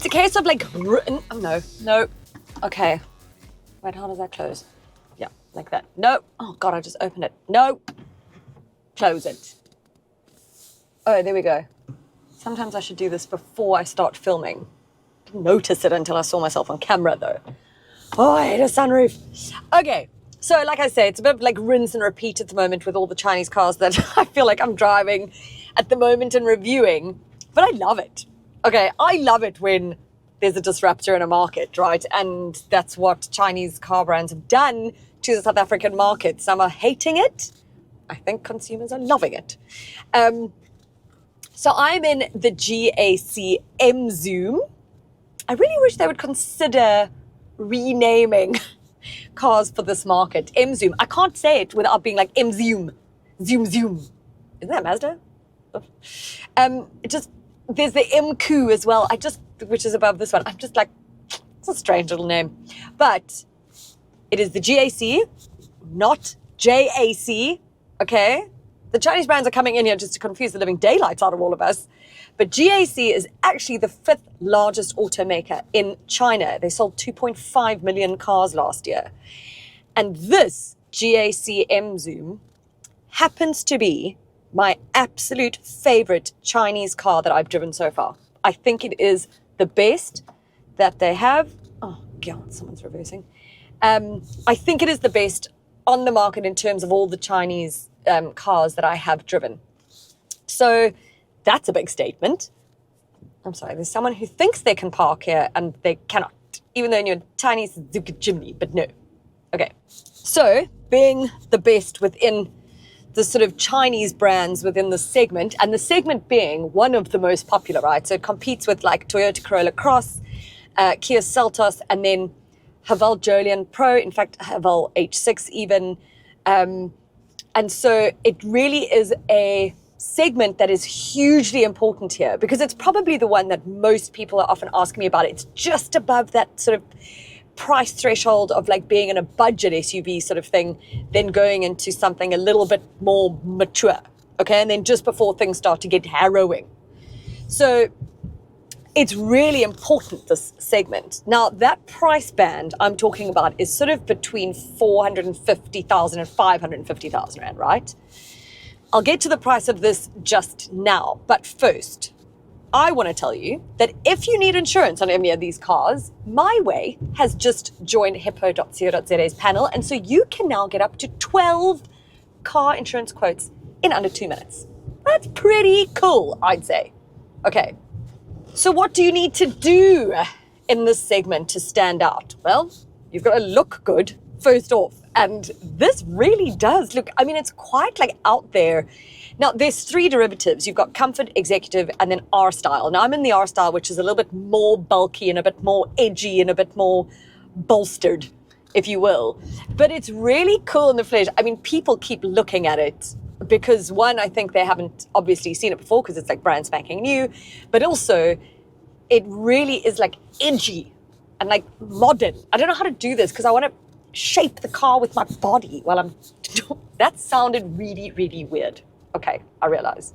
It's a case of like, oh no. Okay. Wait, how does that close? Yeah, like that. No. Oh God, I just opened it. No. Close it. Oh, there we go. Sometimes I should do this before I start filming. Didn't notice it until I saw myself on camera though. Oh, I hate a sunroof. Okay. So like I say, it's a bit of like rinse and repeat at the moment with all the Chinese cars that I feel like I'm driving at the moment and reviewing, but I love it. Okay, I love it when there's a disruptor in a market, right? And that's what Chinese car brands have done to the South African market. Some are hating it. I think consumers are loving it. So I'm in the GAC Emzoom. I really wish they would consider renaming cars for this market. Emzoom. I can't say it without being like Emzoom. Zoom. Isn't that Mazda? There's the MQ as well. Which is above this one. I'm just like, it's a strange little name. But it is the GAC, not JAC, okay? The Chinese brands are coming in here just to confuse the living daylights out of all of us. But GAC is actually the 5th largest automaker in China. They sold 2.5 million cars last year. And this GAC Emzoom happens to be my absolute favorite Chinese car that I've driven so far. I think it is the best that they have. Oh, God, someone's reversing. I think it is the best on the market in terms of all the Chinese cars that I have driven. So that's a big statement. I'm sorry, there's someone who thinks they can park here and they cannot, even though in your tiny Suzuki Jimny, but no. Okay, so being the best within the sort of Chinese brands within the segment, and the segment being one of the most popular, right? So it competes with like Toyota Corolla Cross, Kia Seltos, and then Haval Jolion Pro, in fact, Haval H6 even. And so it really is a segment that is hugely important here because it's probably the one that most people are often asking me about. It's just above that sort of price threshold of like being in a budget SUV sort of thing, then going into something a little bit more mature, okay? And then just before things start to get harrowing. So it's really important, this segment. Now, that price band I'm talking about is sort of between 450,000 and 550,000 Rand, right? I'll get to the price of this just now, but first, I want to tell you that if you need insurance on any of these cars, My Way has just joined hippo.co.za's panel, and so you can now get up to 12 car insurance quotes in under 2 minutes. That's pretty cool, I'd say. Okay, so what do you need to do in this segment to stand out? Well, you've got to look good, first off, and this really does look, I mean, it's quite like out there. Now, there's 3 derivatives. You've got Comfort, Executive, and then R-Style. Now, I'm in the R-Style, which is a little bit more bulky and a bit more edgy and a bit more bolstered, if you will. But it's really cool in the flesh. I mean, people keep looking at it because, one, I think they haven't obviously seen it before because it's like brand spanking new. But also, it really is like edgy and like modern. I don't know how to do this because I want to shape the car with my body while I'm... That sounded really, really weird. Okay, I realize.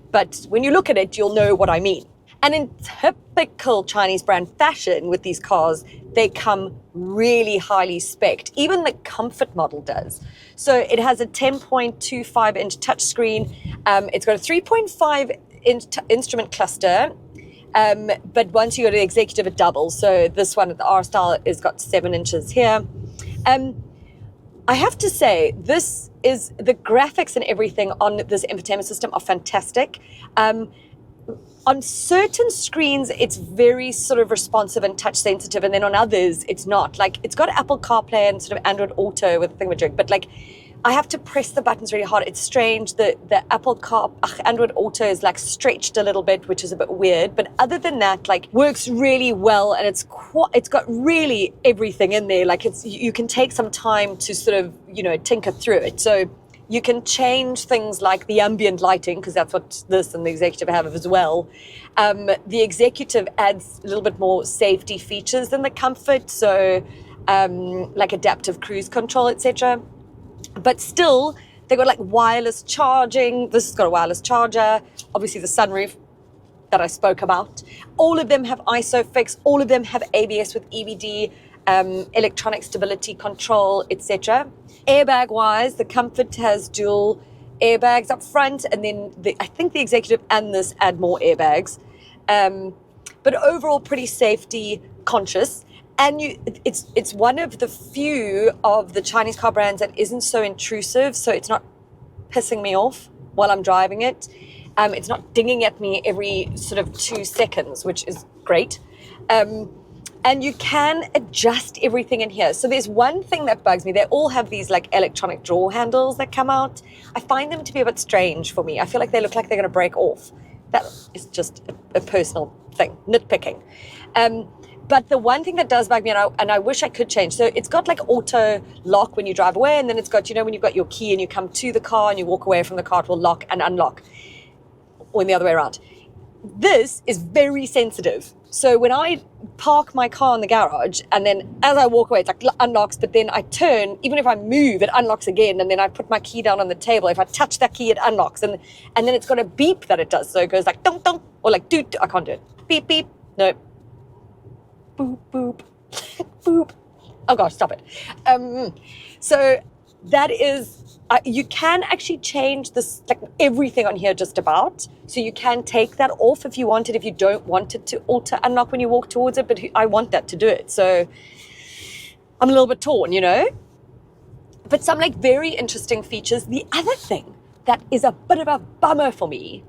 But when you look at it, you'll know what I mean. And in typical Chinese brand fashion with these cars, they come really highly spec'd. Even the Comfort model does. So it has a 10.25 inch touchscreen. It's got a 3.5 inch instrument cluster. But once you go to the Executive, it doubles. So this one at the R-Style is got 7 inches here. I have to say, this is the graphics and everything on this infotainment system are fantastic. On certain screens, it's very sort of responsive and touch sensitive, and then on others, it's not. Like, it's got Apple CarPlay and sort of Android Auto with thingamajig, but like, I have to press the buttons really hard. It's strange. The Android Auto is like stretched a little bit, which is a bit weird. But other than that, like, works really well, and it's got really everything in there. Like, you can take some time to sort of, you know, tinker through it. So you can change things like the ambient lighting, because that's what this and the Executive have as well. The Executive adds a little bit more safety features than the Comfort, so like adaptive cruise control, etc. But still, they've got like wireless charging. This has got a wireless charger. Obviously, the sunroof. that I spoke about. All of them have ISOFIX, all of them have ABS with EBD, electronic stability control, etc. Airbag wise, the Comfort has dual airbags up front, and then I think the Executive and this add more airbags. But overall pretty safety conscious. And it's one of the few of the Chinese car brands that isn't so intrusive, so it's not pissing me off while I'm driving it. It's not dinging at me every sort of 2 seconds, which is great. And you can adjust everything in here. So there's one thing that bugs me. They all have these like electronic drawer handles that come out. I find them to be a bit strange for me. I feel like they look like they're going to break off. That is just a personal thing, nitpicking. But the one thing that does bug me, and I wish I could change, so it's got like auto lock when you drive away, and then it's got, when you've got your key and you come to the car and you walk away from the car, it will lock and unlock, or in the other way around. This is very sensitive. So when I park my car in the garage, and then as I walk away, it's like unlocks, but then I turn, even if I move, it unlocks again, and then I put my key down on the table. If I touch that key, it unlocks, and then it's got a beep that it does. So it goes like dunk dunk, or like doot. I can't do it. Beep beep. No. Boop boop. Boop. Oh gosh, stop it. So that is, you can actually change this, like everything on here just about. So you can take that off if you want it, if you don't want it to auto unlock when you walk towards it, but I want that to do it. So I'm a little bit torn, But some like very interesting features. The other thing that is a bit of a bummer for me,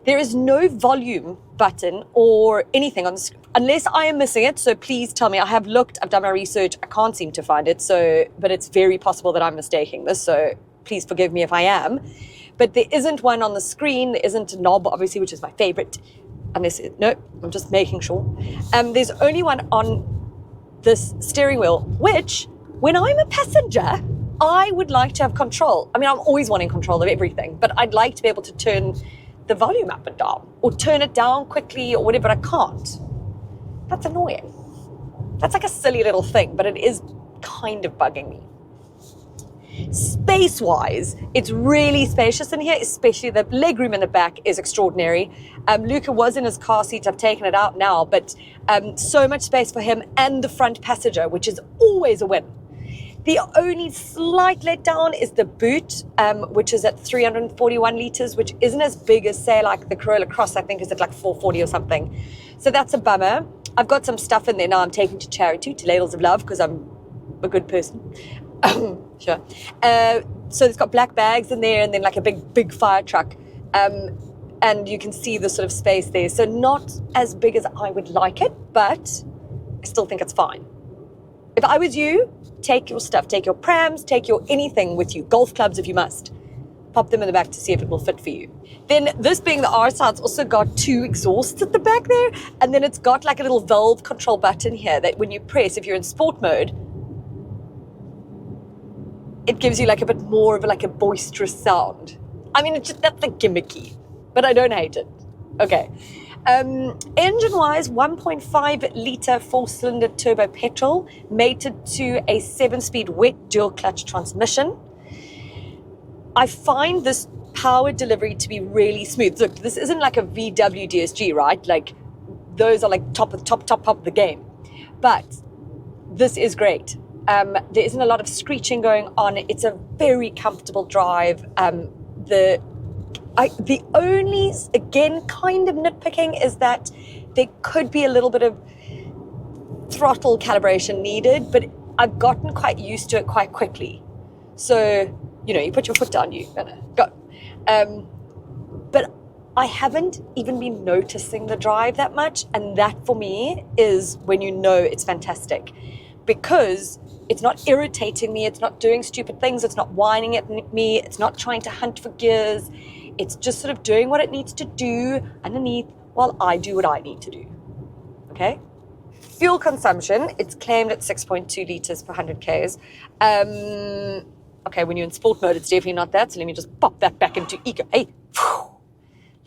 there is no volume button or anything on the screen, unless I am missing it. So please tell me. I have looked, I've done my research, I can't seem to find it. But it's very possible that I'm mistaking this. So please forgive me if I am. But there isn't one on the screen. There isn't a knob, obviously, which is my favorite. No, I'm just making sure. There's only one on this steering wheel, which when I'm a passenger, I would like to have control. I mean, I'm always wanting control of everything, but I'd like to be able to turn the volume up and down, or turn it down quickly or whatever. I can't. That's annoying. That's like a silly little thing, but it is kind of bugging me. Space-wise, it's really spacious in here, especially the legroom in the back is extraordinary. Luca was in his car seat. I've taken it out now, but so much space for him and the front passenger, which is always a win. The only slight letdown is the boot, which is at 341 litres, which isn't as big as, say, like the Corolla Cross, I think, is at like 440 or something. So that's a bummer. I've got some stuff in there now I'm taking to charity, to Ladles of Love, because I'm a good person. Sure. So it's got black bags in there, and then like a big fire truck. And you can see the sort of space there. So not as big as I would like it, but I still think it's fine. If I was you, take your stuff, take your prams, take your anything with you, golf clubs if you must. Pop them in the back to see if it will fit for you. Then this being the R side, it's also got 2 exhausts at the back there, and then it's got like a little valve control button here that when you press, if you're in sport mode, it gives you like a bit more of like a boisterous sound. I mean, that's like gimmicky, but I don't hate it. Okay. Engine-wise, 1.5 litre 4-cylinder turbo petrol, mated to a 7-speed wet dual-clutch transmission. I find this power delivery to be really smooth. Look, this isn't like a VW DSG, right? Like, those are like top of the game. But this is great. There isn't a lot of screeching going on. It's a very comfortable drive. The only, again, kind of nitpicking is that there could be a little bit of throttle calibration needed, but I've gotten quite used to it quite quickly. So, you put your foot down, you go. But I haven't even been noticing the drive that much, and that for me is when it's fantastic, because it's not irritating me, it's not doing stupid things, it's not whining at me, it's not trying to hunt for gears. It's just sort of doing what it needs to do underneath while I do what I need to do. Okay? Fuel consumption, it's claimed at 6.2 litres per 100 Ks. Okay, when you're in sport mode, it's definitely not that. So let me just pop that back into eco. Hey, whew,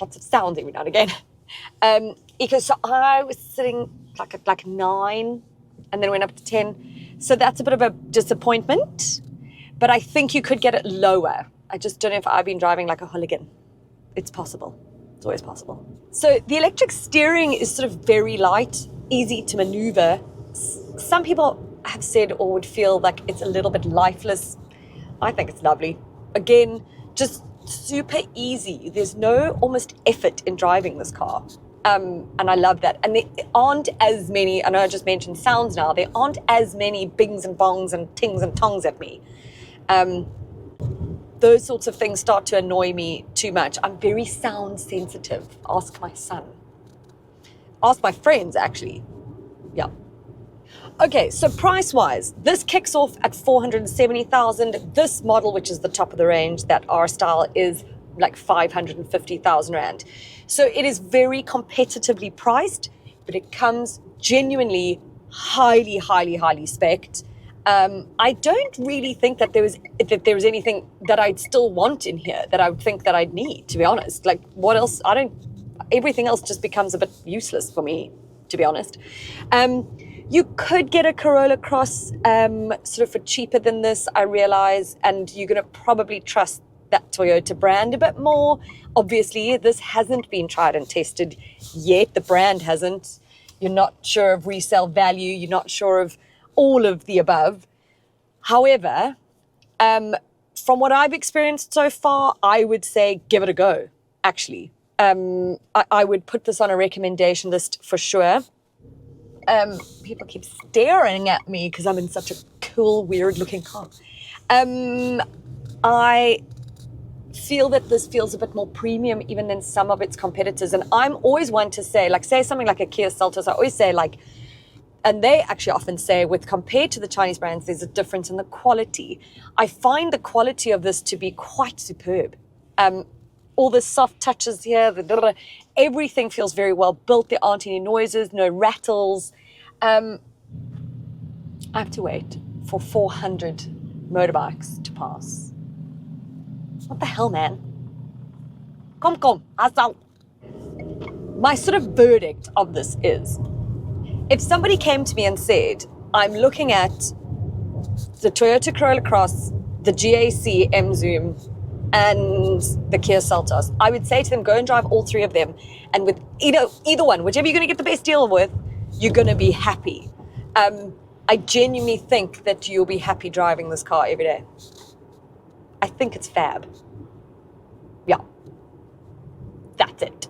lots of sounds every now and again. Eco, so I was sitting at like 9 and then went up to 10. So that's a bit of a disappointment. But I think you could get it lower. I just don't know if I've been driving like a hooligan. It's possible. It's always possible. So the electric steering is sort of very light, easy to maneuver. Some people have said or would feel like it's a little bit lifeless. I think it's lovely. Again, just super easy. There's no almost effort in driving this car. And I love that. And there aren't as many, I know I just mentioned sounds now, there aren't as many bings and bongs and tings and tongs at me. Those sorts of things start to annoy me too much. I'm very sound sensitive. Ask my son. Ask my friends, actually. Yeah. Okay, so price-wise, this kicks off at 470,000. This model, which is the top of the range, that R style, is like 550,000 Rand. So it is very competitively priced, but it comes genuinely highly, highly, highly spec'd. I don't really think that there was anything that I'd still want in here that I would think that I'd need, to be honest. Like, what else? Everything else just becomes a bit useless for me, to be honest. You could get a Corolla Cross sort of for cheaper than this, I realize, and you're going to probably trust that Toyota brand a bit more. Obviously, this hasn't been tried and tested yet. The brand hasn't. You're not sure of resale value. You're not sure of all of the above. However, from what I've experienced so far, I would say give it a go, actually. I would put this on a recommendation list for sure. People keep staring at me because I'm in such a cool, weird-looking car. I feel that this feels a bit more premium even than some of its competitors. And I'm always one to say, like, say something like a Kia Seltos, I always say, like, and they actually often say, with compared to the Chinese brands, there's a difference in the quality. I find the quality of this to be quite superb. All the soft touches here, everything feels very well built. There aren't any noises, no rattles. I have to wait for 400 motorbikes to pass. What the hell, man? Kom, asal. My sort of verdict of this is, if somebody came to me and said, I'm looking at the Toyota Corolla Cross, the GAC Emzoom, and the Kia Seltos, I would say to them, go and drive all three of them. And with either one, whichever you're going to get the best deal with, you're going to be happy. I genuinely think that you'll be happy driving this car every day. I think it's fab. Yeah. That's it.